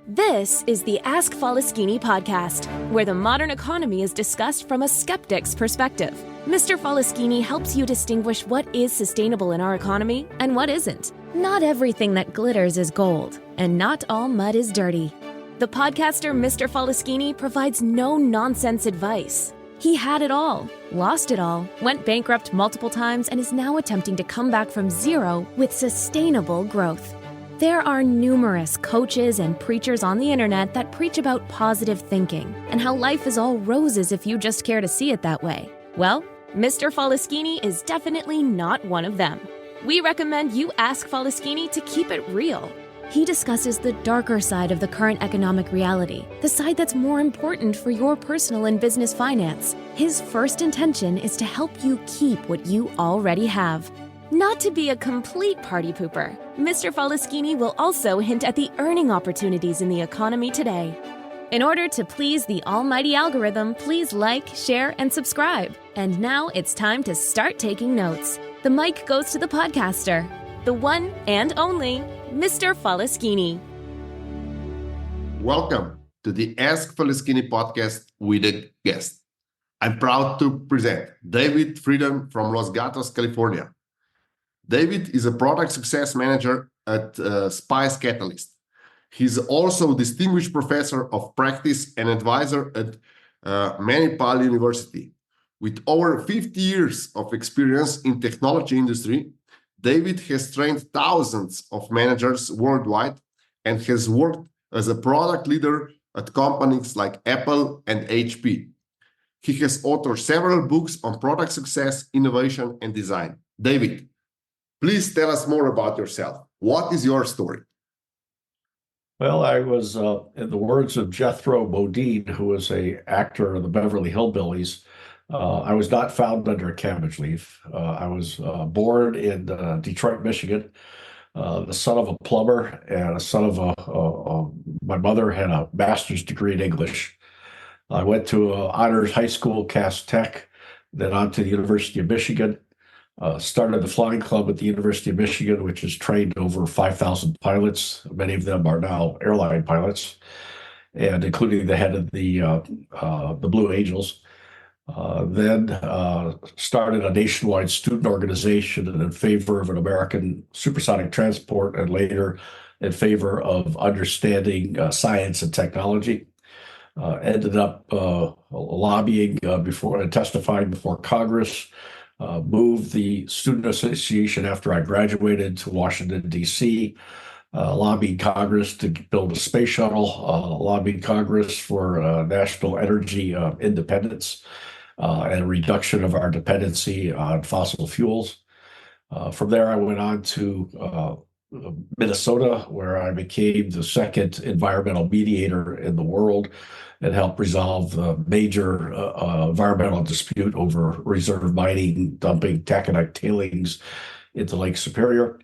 This is the Ask Faleskini podcast, where the modern economy is discussed from a skeptic's perspective. Mr. Faleskini helps you distinguish what is sustainable in our economy and what isn't. Not everything that glitters is gold, and not all mud is dirty. The podcaster Mr. Faleskini provides no-nonsense advice. He had it all, lost it all, went bankrupt multiple times, and is now attempting to come back from zero with sustainable growth. There are numerous coaches and preachers on the internet that preach about positive thinking and how life is all roses if you just care to see it that way. Well, Mr. Faleskini is definitely not one of them. We recommend you ask Faleskini to keep it real. He discusses the darker side of the current economic reality, the side that's more important for your personal and business finance. His first intention is to help you keep what you already have. Not to be a complete party pooper, Mr. Faleskini will also hint at the earning opportunities in the economy today. In order to please the almighty algorithm, please like, share, and subscribe. And now it's time to start taking notes. The mic goes to the podcaster, the one and only Mr. Faleskini. Welcome to the Ask Faleskini podcast with a guest. I'm proud to present David Fradin from Los Gatos, California. David is a product success manager at Spice Catalyst. He's also a distinguished professor of practice and advisor at Manipal University. With over 50 years of experience in technology industry, David has trained thousands of managers worldwide and has worked as a product leader at companies like Apple and HP. He has authored several books on product success, innovation, and design. David, please tell us more about yourself. What is your story? Well, I was, in the words of Jethro Bodine, who was an actor of the Beverly Hillbillies, I was not found under a cabbage leaf. I was born in Detroit, Michigan, the son of a plumber and a son of my mother had a master's degree in English. I went to honors high school, Cass Tech, then on to the University of Michigan. Started the flying club at the University of Michigan, which has trained over 5,000 pilots. Many of them are now airline pilots, and including the head of the Blue Angels. Then started a nationwide student organization in favor of an American supersonic transport, and later in favor of understanding science and technology. Ended up lobbying before and testifying before Congress. Moved the Student Association after I graduated to Washington, D.C., lobbied Congress to build a space shuttle, lobbied Congress for national energy independence and reduction of our dependency on fossil fuels. From there, I went on to Minnesota, where I became the second environmental mediator in the world and helped resolve the major environmental dispute over reserve mining, dumping taconite tailings into Lake Superior.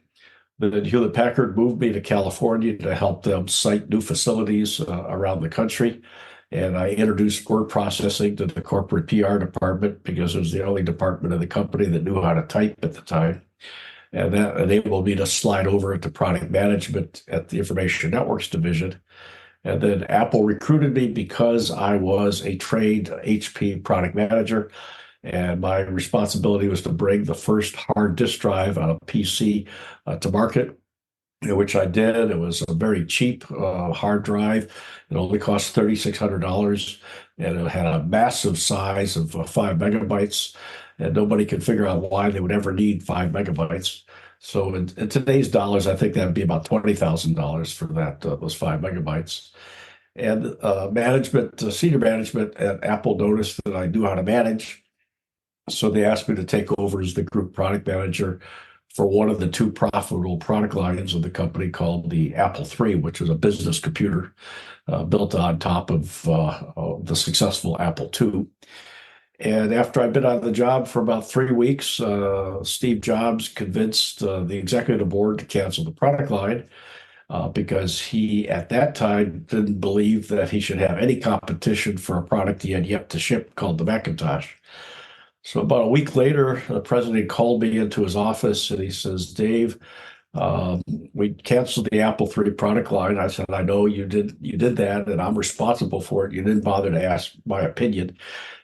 Then Hewlett Packard moved me to California to help them site new facilities around the country. And I introduced word processing to the corporate PR department because it was the only department of the company that knew how to type at the time. And that enabled me to slide over into product management at the Information Networks division. And then Apple recruited me because I was a trained HP product manager. And my responsibility was to bring the first hard disk drive on a PC to market, which I did. It was a very cheap hard drive. It only cost $3,600. And it had a massive size of 5 megabytes. And nobody could figure out why they would ever need 5 megabytes. So in today's dollars, I think that would be about $20,000 for that those 5 megabytes. And senior management at Apple noticed that I knew how to manage. So they asked me to take over as the group product manager for one of the two profitable product lines of the company called the Apple III, which was a business computer built on top of the successful Apple II. And after I'd been on the job for about 3 weeks, Steve Jobs convinced the executive board to cancel the product line because he, at that time, didn't believe that he should have any competition for a product he had yet to ship called the Macintosh. So about a week later, the president called me into his office and he says, "Dave, We canceled the Apple III product line. I said, I know you did that, and I'm responsible for it. You didn't bother to ask my opinion.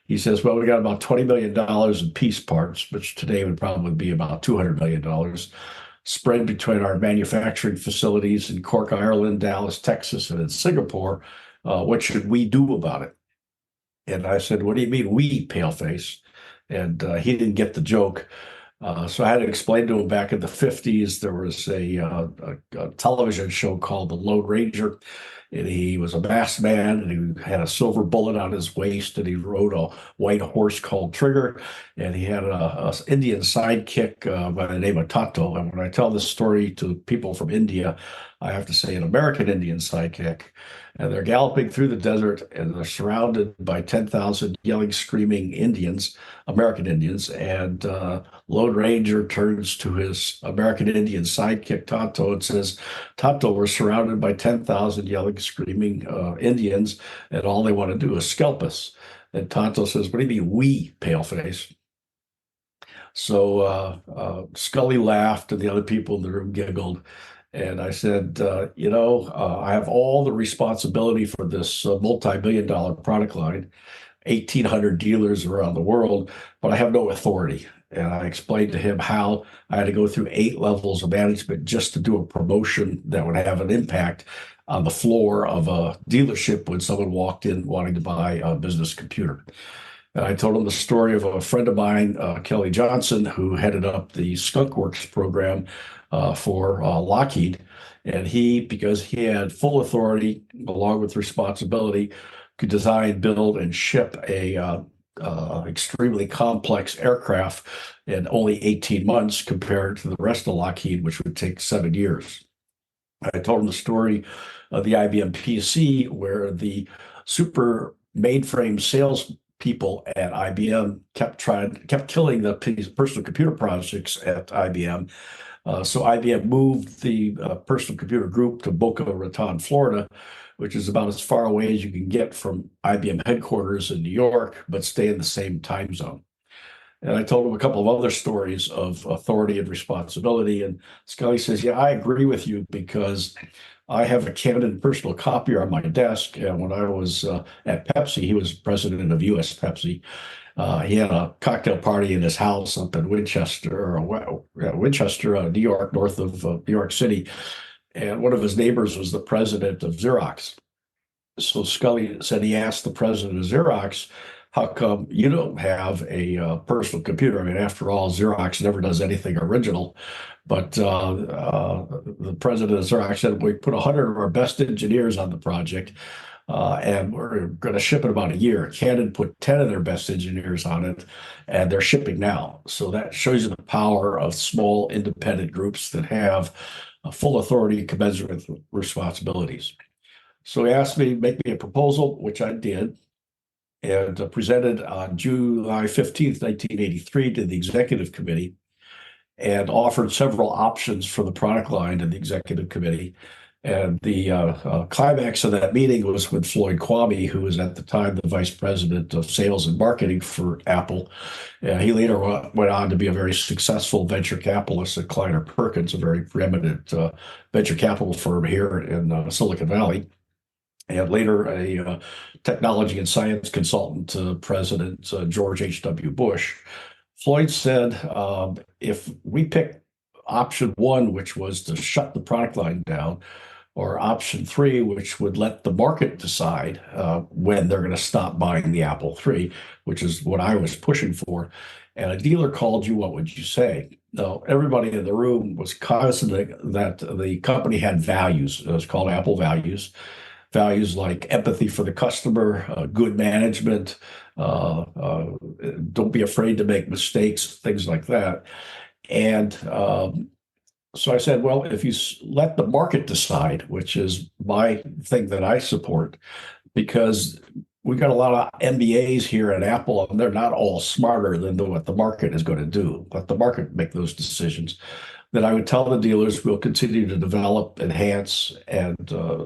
He says, well, we got about $20 million in piece parts, which today would probably be about $200 million, spread between our manufacturing facilities in Cork, Ireland, Dallas, Texas, and in Singapore. What should we do about it? And I said, what do you mean we, paleface? And he didn't get the joke. So I had to explain to him back in the 50s, there was a television show called The Lone Ranger. And he was a masked man, and he had a silver bullet on his waist, and he rode a white horse called Trigger, and he had a Indian sidekick by the name of Tonto. And when I tell this story to people from India, I have to say an American Indian sidekick. And they're galloping through the desert, and they're surrounded by 10,000 yelling, screaming Indians, American Indians. And Lone Ranger turns to his American Indian sidekick, Tonto, and says, Tonto, we're surrounded by 10,000 yelling, screaming Indians, and all they want to do is scalp us. And Tonto says, what do you mean we, paleface? So Scully laughed, and the other people in the room giggled. And I said, I have all the responsibility for this multi-billion dollar product line, 1,800 dealers around the world, but I have no authority. And I explained to him how I had to go through 8 levels of management just to do a promotion that would have an impact on the floor of a dealership when someone walked in wanting to buy a business computer. And I told him the story of a friend of mine, Kelly Johnson, who headed up the Skunk Works program for Lockheed. And because he had full authority along with responsibility, could design, build, and ship a extremely complex aircraft in only 18 months compared to the rest of Lockheed, which would take 7 years. I told him the story of the IBM PC, where the super mainframe sales people at IBM kept killing the personal computer projects at IBM. So IBM moved the personal computer group to Boca Raton, Florida, which is about as far away as you can get from IBM headquarters in New York, but stay in the same time zone. And I told him a couple of other stories of authority and responsibility. And Scully says, yeah, I agree with you because I have a Canon personal copier on my desk. And when I was at Pepsi, he was president of US Pepsi. He had a cocktail party in his house up in Winchester, New York, north of New York City. And one of his neighbors was the president of Xerox. So Scully said he asked the president of Xerox, how come you don't have a personal computer? I mean, after all, Xerox never does anything original. But the president of Xerox said, we put 100 of our best engineers on the project, and we're going to ship in about a year. Canon put 10 of their best engineers on it, and they're shipping now. So that shows you the power of small independent groups that have full authority commensurate with responsibilities. So he asked me to make me a proposal, which I did, and presented on July 15th, 1983 to the executive committee, and offered several options for the product line to the executive committee. And the climax of that meeting was with Floyd Kwame, who was at the time the vice president of sales and marketing for Apple. He later went on to be a very successful venture capitalist at Kleiner Perkins, a very preeminent venture capital firm here in Silicon Valley. And later a technology and science consultant to President George H.W. Bush. Floyd said, if we pick option 1, which was to shut the product line down, or option 3, which would let the market decide when they're going to stop buying the Apple III, which is what I was pushing for, and a dealer called you, what would you say? Now, everybody in the room was cognizant that the company had values. It was called Apple Values. Values like empathy for the customer, good management, don't be afraid to make mistakes, things like that. And so I said, well, if you let the market decide, which is my thing that I support, because we've got a lot of MBAs here at Apple, and they're not all smarter than what the market is going to do. Let the market make those decisions. Then I would tell the dealers we'll continue to develop, enhance, and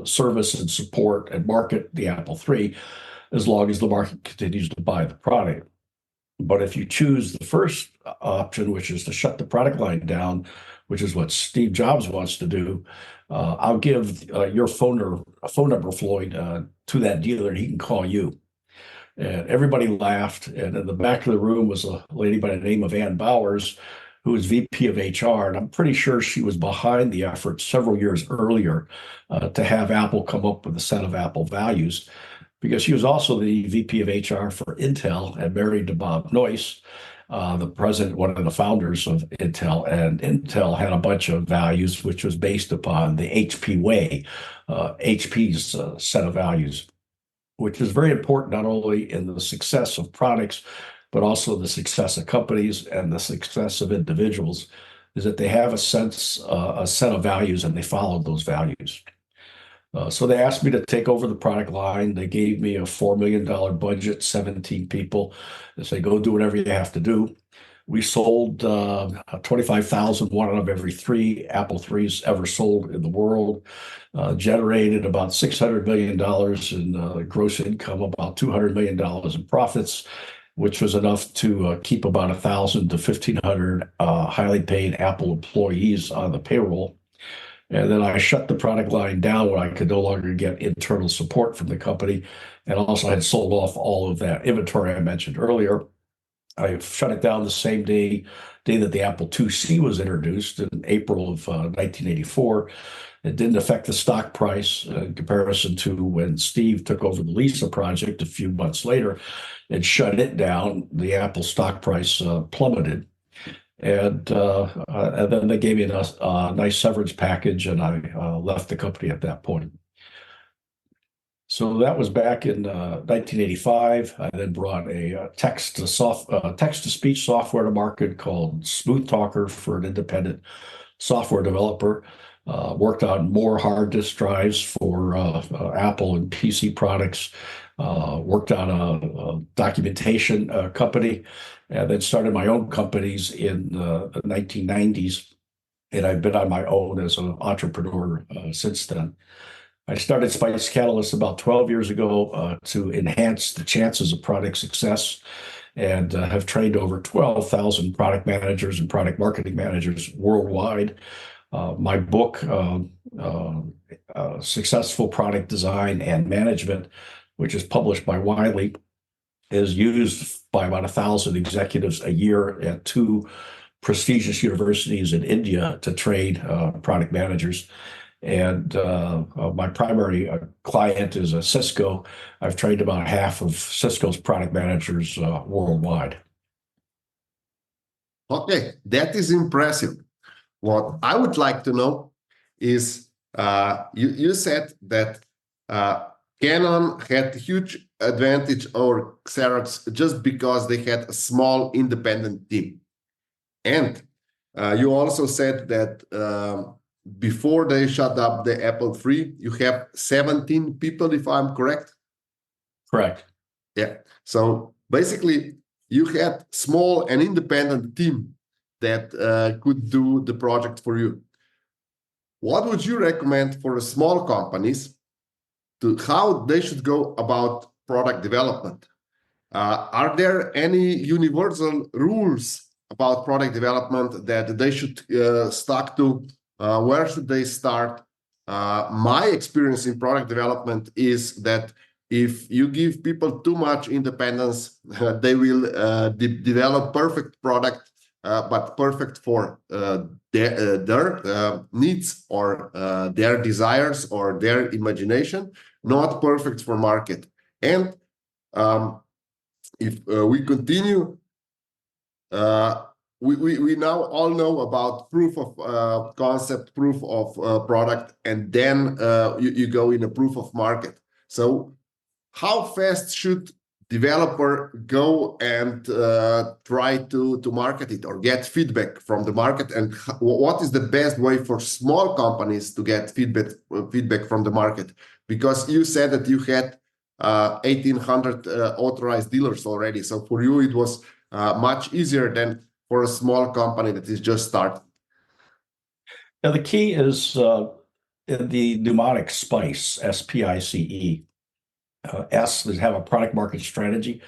service and support and market the Apple III as long as the market continues to buy the product. But if you choose the first option, which is to shut the product line down, which is what Steve Jobs wants to do, I'll give your phone number, Floyd, to that dealer, and he can call you. And everybody laughed. And in the back of the room was a lady by the name of Ann Bowers, who was VP of HR. And I'm pretty sure she was behind the effort several years earlier to have Apple come up with a set of Apple values, because she was also the VP of HR for Intel and married to Bob Noyce, the president, one of the founders of Intel. And Intel had a bunch of values, which was based upon the HP way, HP's set of values, which is very important not only in the success of products, but also the success of companies and the success of individuals, is that they have a set of values and they follow those values. So they asked me to take over the product line. They gave me a $4 million budget, 17 people. They say, go do whatever you have to do. We sold 25,000, one out of every 3 Apple IIIs ever sold in the world, generated about $600 million in gross income, about $200 million in profits, which was enough to keep about 1,000 to 1,500 highly paid Apple employees on the payroll. And then I shut the product line down when I could no longer get internal support from the company, and also had sold off all of that inventory I mentioned earlier. I shut it down the same day that the Apple IIc was introduced in April of 1984. It didn't affect the stock price in comparison to when Steve took over the Lisa project a few months later and shut it down. The Apple stock price plummeted. And then they gave me a nice severance package, and I left the company at that point. So that was back in 1985. I then brought a text-to-speech software to market called Smooth Talker for an independent software developer. Worked on more hard disk drives for Apple and PC products. Worked on a documentation company, and then started my own companies in the 1990s. And I've been on my own as an entrepreneur since then. I started Spice Catalyst about 12 years ago to enhance the chances of product success, and have trained over 12,000 product managers and product marketing managers worldwide. My book, Successful Product Design and Management, which is published by Wiley, is used by about 1,000 executives a year at 2 prestigious universities in India to train product managers. And my primary client is a Cisco. I've trained about half of Cisco's product managers worldwide. Okay, that is impressive. What I would like to know is, you said that Canon had huge advantage over Xerox just because they had a small independent team. And you also said that before they shut up the Apple III, you have 17 people, if I'm correct? Correct. Yeah. So basically, you had small and independent team that could do the project for you. What would you recommend for the small companies to how they should go about product development? Are there any universal rules about product development that they should stick to? Where should they start? My experience in product development is that if you give people too much independence, they will develop perfect product, but perfect for their needs or their desires or their imagination, not perfect for market. And if we continue, we now all know about proof of concept, proof of product, and then you go in a proof of market. So how fast should developer go and try to market it or get feedback from the market? And what is the best way for small companies to get feedback from the market? Because you said that you had 1,800 authorized dealers already. So for you, it was much easier than for a small company that is just starting. Now, the key is in the mnemonic SPICE, S-P-I-C-E. S is have a product market strategy.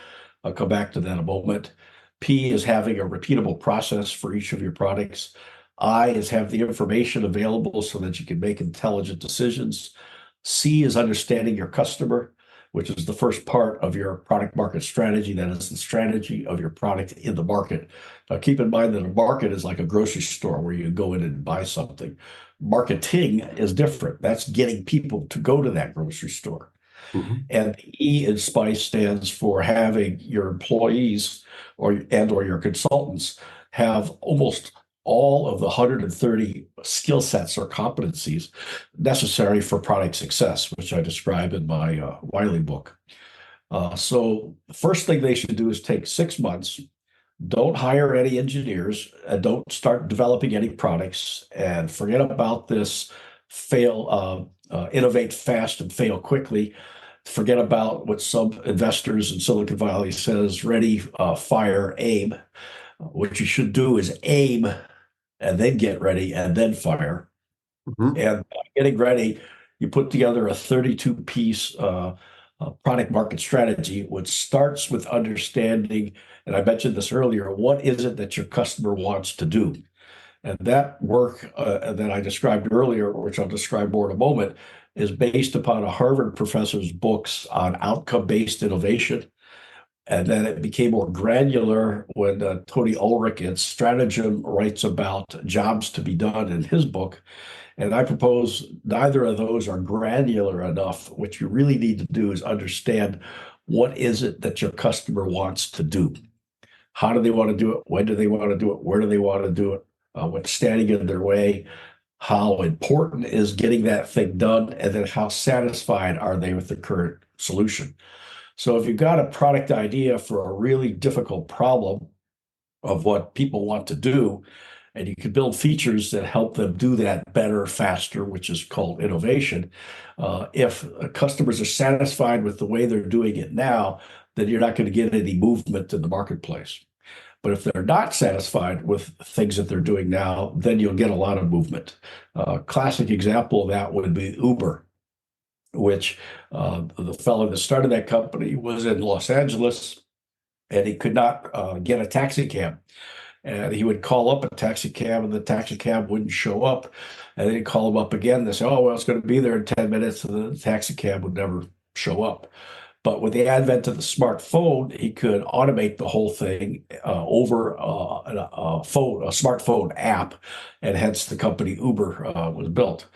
I'll come back to that in a moment. P is having a repeatable process for each of your products. I is have the information available so that you can make intelligent decisions. C is understanding your customer, which is the first part of your product market strategy. That is the strategy of your product in the market. Now, keep in mind that a market is like a grocery store where you go in and buy something. Marketing is different. That's getting people to go to that grocery store. Mhm. And E in SPICE stands for having your employees or your consultants have almost all of the 130 skill sets or competencies necessary for product success, which I describe in my Wiley book. So the first thing they should do is take 6 months. Don't hire any engineers and don't start developing any products, and forget about this innovate fast and fail quickly. Forget about what some investors in Silicon Valley says, ready, fire, aim. What you should do is aim and then get ready and then fire. Mhm. And getting ready, you put together a 32-piece product market strategy, which starts with understanding, and I mentioned this earlier, what is it that your customer wants to do? And that work that I described earlier, which I'll describe more in a moment, is based upon a Harvard professor's books on outcome-based innovation. And then it became more granular when Tony Ulrich at Stratagem writes about jobs to be done in his book. And I propose neither of those are granular enough. What you really need to do is understand what is it that your customer wants to do. How do they want to do it? When do they want to do it? Where do they want to do it? What's standing in their way? How important is getting that thing done? And then how satisfied are they with the current solution? So if you've got a product idea for a really difficult problem of what people want to do, and you can build features that help them do that better, faster, which is called innovation. If customers are satisfied with the way they're doing it now, then you're not going to get any movement in the marketplace. But if they're not satisfied with things that they're doing now, then you'll get a lot of movement. Classic example of that would be Uber, which the fellow that started that company was in Los Angeles, and he could not get a taxi cab. And he would call up a taxi cab, and the taxi cab wouldn't show up. And then he'd call him up again. They say, "Oh, well, it's going to be there in 10 minutes." And the taxi cab would never show up. But with the advent of the smartphone, he could automate the whole thing over a smartphone app, and hence the company Uber was built.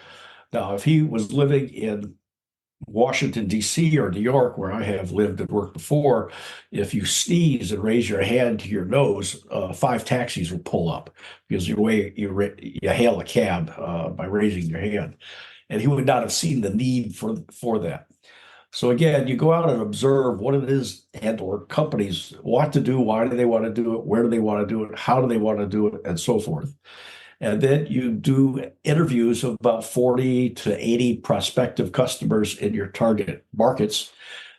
Now, if he was living in Washington, D.C. or New York, where I have lived and worked before, if you sneeze and raise your hand to your nose, 5 taxis will pull up because you hail a cab by raising your hand. And he would not have seen the need for that. So again, you go out and observe what it is and or companies want to do, why do they want to do it, where do they want to do it, how do they want to do it, and so forth. And then you do interviews of about 40 to 80 prospective customers in your target markets,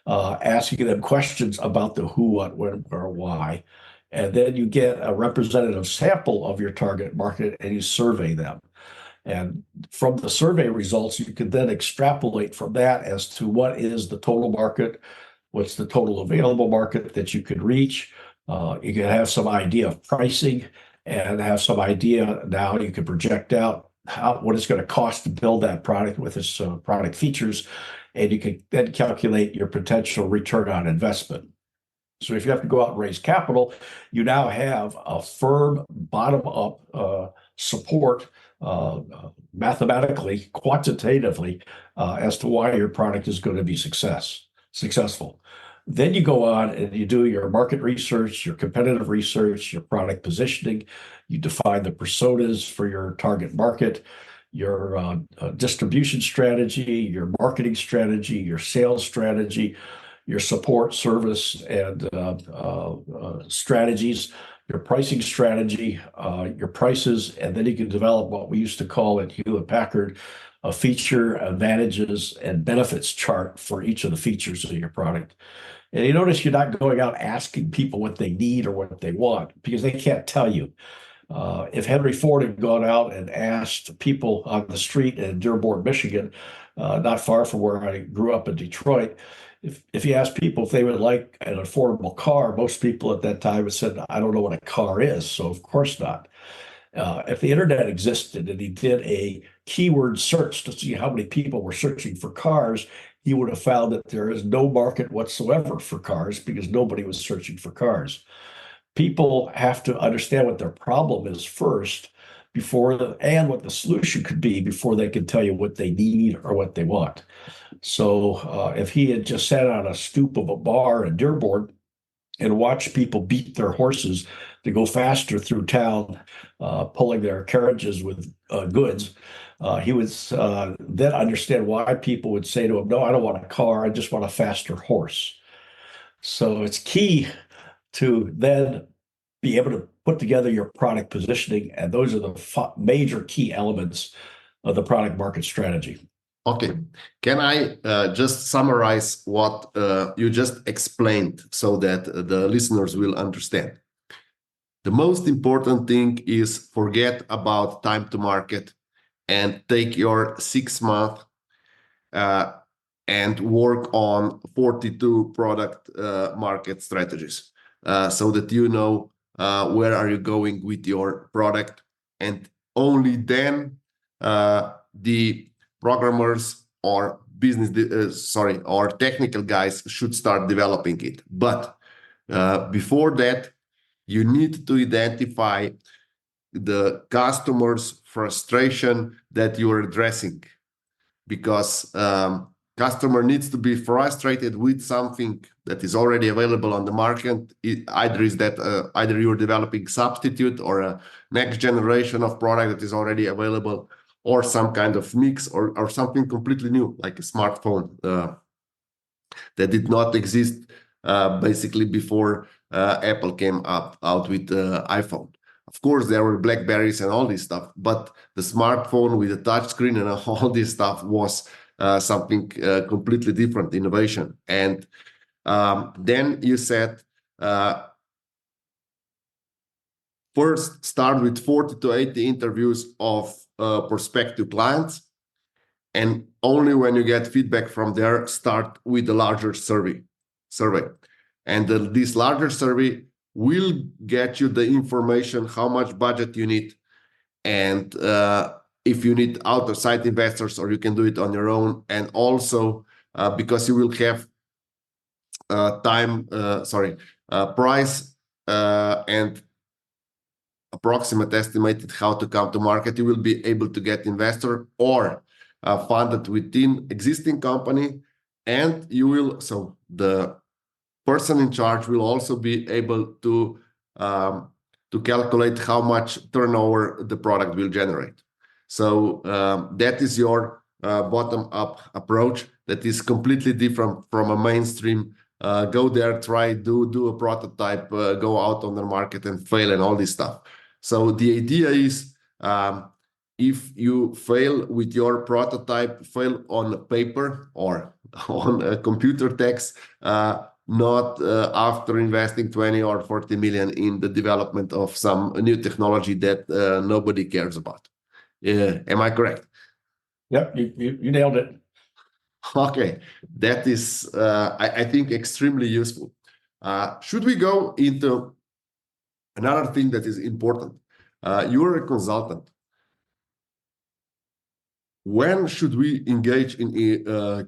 asking them questions about the who, what, when, or why. And then you get a representative sample of your target market and you survey them. And from the survey results, you can then extrapolate from that as to what is the total market, what's the total available market that you could reach. You can have some idea of pricing and have some idea now you can project out what it's going to cost to build that product with its product features. And you can then calculate your potential return on investment. So if you have to go out and raise capital, you now have a firm bottom-up support mathematically, quantitatively, as to why your product is going to be successful. Then you go on and you do your market research, your competitive research, your product positioning. You define the personas for your target market, your distribution strategy, your marketing strategy, your sales strategy, your support, service, and strategies, your pricing strategy, your prices, and then you can develop what we used to call at Hewlett-Packard a feature, advantages, and benefits chart for each of the features of your product. And you notice you're not going out asking people what they need or what they want because they can't tell you. If Henry Ford had gone out and asked people on the street in Dearborn, Michigan, not far from where I grew up in Detroit, if you ask people if they would like an affordable car, most people at that time had said, "I don't know what a car is, so of course not." If the internet existed and he did a keyword search to see how many people were searching for cars, he would have found that there is no market whatsoever for cars because nobody was searching for cars. People have to understand what their problem is first and what the solution could be before they can tell you what they need or what they want. So if he had just sat on a stoop of a bar in Dearborn and watched people beat their horses to go faster through town, pulling their carriages with goods, he would then understand why people would say to him, no, I don't want a car, I just want a faster horse. So it's key to then be able to put together your product positioning, and those are the major key elements of the product market strategy. Okay, can I just summarize what you just explained so that the listeners will understand? The most important thing is forget about time to market and take your 6 month and work on 42 product market strategies so that you know where are you going with your product, and only then the programmers or or technical guys should start developing it. But before that, you need to identify the customer's frustration that you're addressing, because customer needs to be frustrated with something that is already available on the market. Either you're developing substitute or a next generation of product that is already available, or some kind of mix, or something completely new, like a smartphone that did not exist basically before Apple came out with iPhone. Of course, there were Blackberries and all this stuff, but the smartphone with a touch screen and all this stuff was something completely different, innovation. And then you said, first start with 40 to 80 interviews of prospective clients, and only when you get feedback from there, start with the larger survey. And this larger survey will get you the information, how much budget you need, and if you need outside investors, or you can do it on your own. And also because you will have price and approximate estimated how to come to market, you will be able to get investor or funded within existing company, and the person in charge will also be able to calculate how much turnover the product will generate. So that is your bottom-up approach that is completely different from a mainstream go there, try, do a prototype, go out on the market and fail and all this stuff. So the idea is, if you fail with your prototype, fail on paper or on a computer text, not after investing 20 or 40 million in the development of some new technology that nobody cares about. Am I correct? Yep, you nailed it. Okay, that is, I think, extremely useful. Should we go into another thing that is important? You're a consultant. When should we engage in a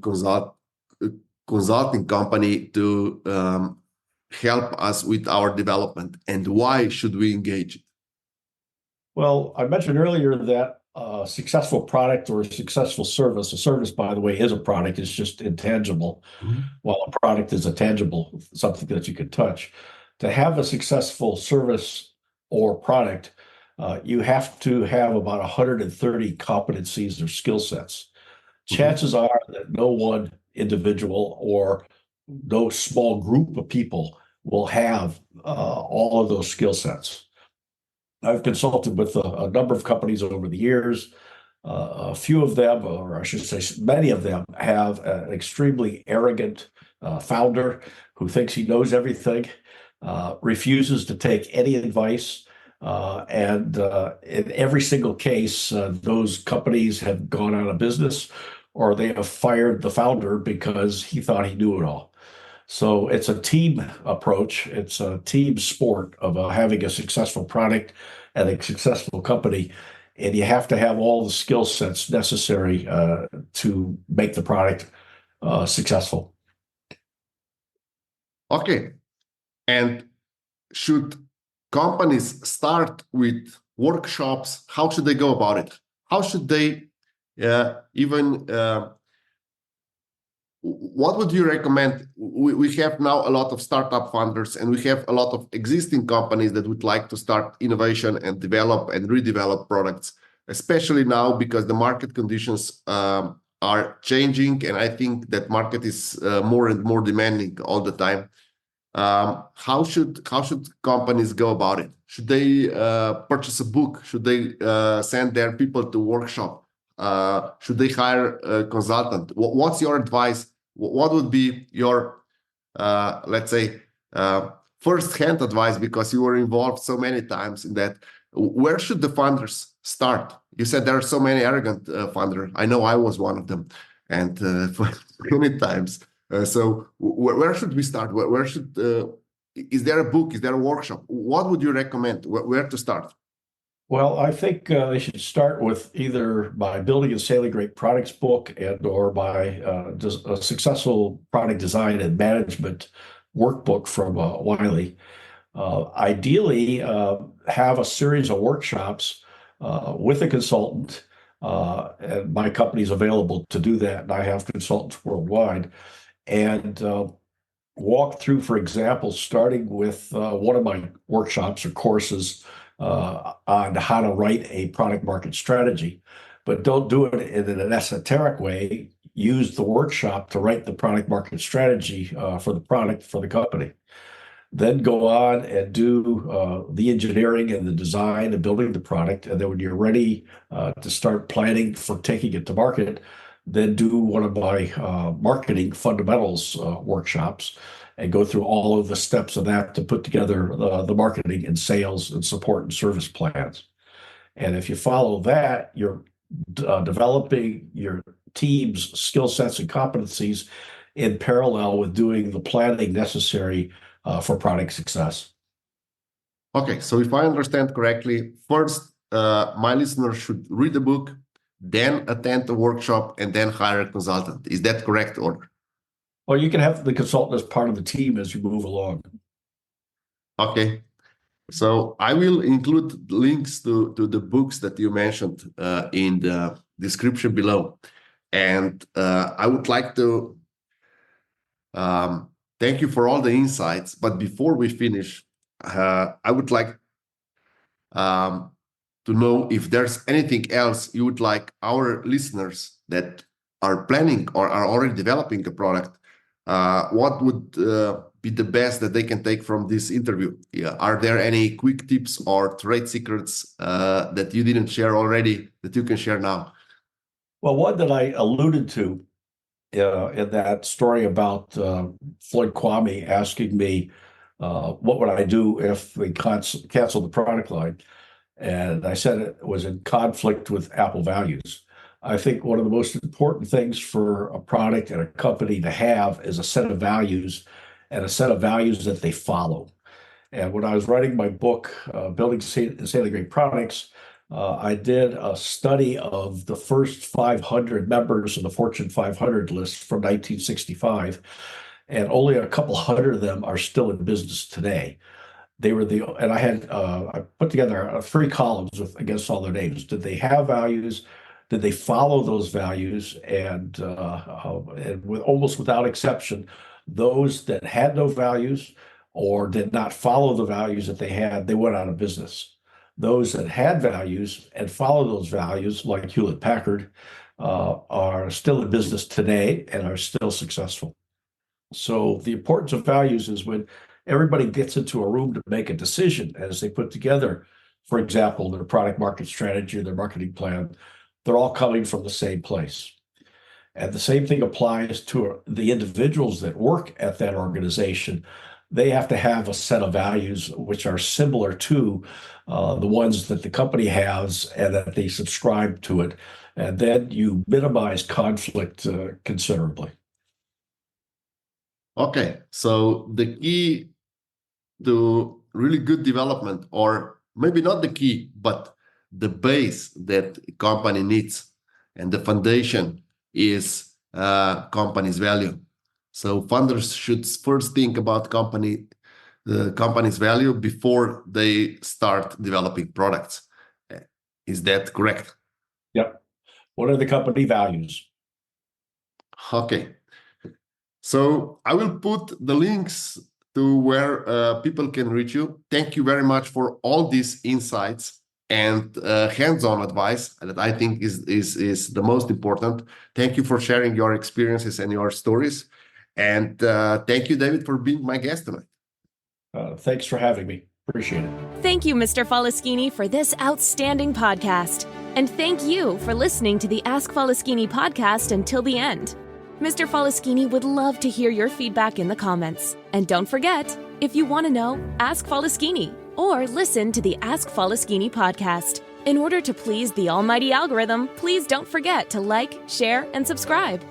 consulting company to help us with our development, and why should we engage? Well, I mentioned earlier that a successful product or a successful service, a service, by the way, is a product, it's just intangible, while a product is a tangible, something that you can touch. To have a successful service or product, you have to have about 130 competencies or skill sets. Chances are that no one individual or no small group of people will have all of those skill sets. I've consulted with a number of companies over the years. A few of them, or I should say many of them, have an extremely arrogant founder who thinks he knows everything, refuses to take any advice. And in every single case, those companies have gone out of business, or they have fired the founder because he thought he knew it all. So it's a team approach. It's a team sport of having a successful product and a successful company. And you have to have all the skill sets necessary to make the product successful. Okay. And should companies start with workshops? How should they go about it? How should they even what would you recommend? We have now a lot of startup funders, and we have a lot of existing companies that would like to start innovation and develop and redevelop products, especially now because the market conditions are changing, and I think that market is more and more demanding all the time. How should companies go about it? Should they purchase a book? Should they send their people to workshop? Should they hire a consultant? What's your advice? What would be your, let's say, first-hand advice, because you were involved so many times in that? Where should the funders start? You said there are so many arrogant funders. I know I was one of them, and for many times. So where should we start? Where should is there a book? Is there a workshop? What would you recommend? Where to start? Well, I think they should start with either by building a Sailing Great Products book and or by a successful product design and management workbook from Wiley. Ideally, have a series of workshops with a consultant, and my company is available to do that, and I have consultants worldwide, and walk through, for example, starting with one of my workshops or courses on how to write a product market strategy, but don't do it in an esoteric way. Use the workshop to write the product market strategy for the product for the company. Then go on and do the engineering and the design and building the product. And then when you're ready to start planning for taking it to market, then do one of my marketing fundamentals workshops and go through all of the steps of that to put together the marketing and sales and support and service plans. And if you follow that, you're developing your team's skill sets and competencies in parallel with doing the planning necessary for product success. Okay, so if I understand correctly, first, my listeners should read the book, then attend the workshop, and then hire a consultant. Is that correct order? Well, you can have the consultant as part of the team as you move along. Okay, so I will include links to the books that you mentioned in the description below. And I would like to thank you for all the insights. But before we finish, I would like to know if there's anything else you would like our listeners that are planning or are already developing a product, what would be the best that they can take from this interview? Yeah. Are there any quick tips or trade secrets that you didn't share already that you can share now? Well, one that I alluded to in that story about Floyd Kwame asking me, what would I do if they cancel the product line? And I said it was in conflict with Apple values. I think one of the most important things for a product and a company to have is a set of values and a set of values that they follow. And when I was writing my book, Building Sailing Great Products, I did a study of the first 500 members of the Fortune 500 list from 1965, and only a couple hundred of them are still in business today. They were and I put together 3 columns against all their names. Did they have values? Did they follow those values? And almost without exception, those that had no values or did not follow the values that they had, they went out of business. Those that had values and followed those values, like Hewlett Packard, are still in business today and are still successful. So the importance of values is when everybody gets into a room to make a decision as they put together, for example, their product market strategy or their marketing plan, they're all coming from the same place. And the same thing applies to the individuals that work at that organization. They have to have a set of values which are similar to the ones that the company has and that they subscribe to it. And then you minimize conflict considerably. Okay, so the key to really good development, or maybe not the key, but the base that a company needs and the foundation is company's value. So founders should first think about the company's value before they start developing products. Is that correct? Yep. What are the company values? Okay. So I will put the links to where people can reach you. Thank you very much for all these insights and hands-on advice that I think is the most important. Thank you for sharing your experiences and your stories. And thank you, David, for being my guest tonight. Thanks for having me. Appreciate it. Thank you, Mr. Faleskini, for this outstanding podcast. And thank you for listening to the Ask Faleskini podcast until the end. Mr. Faleskini would love to hear your feedback in the comments. And don't forget, if you want to know, ask Faleskini or listen to the Ask Faleskini podcast. In order to please the almighty algorithm, please don't forget to like, share, and subscribe.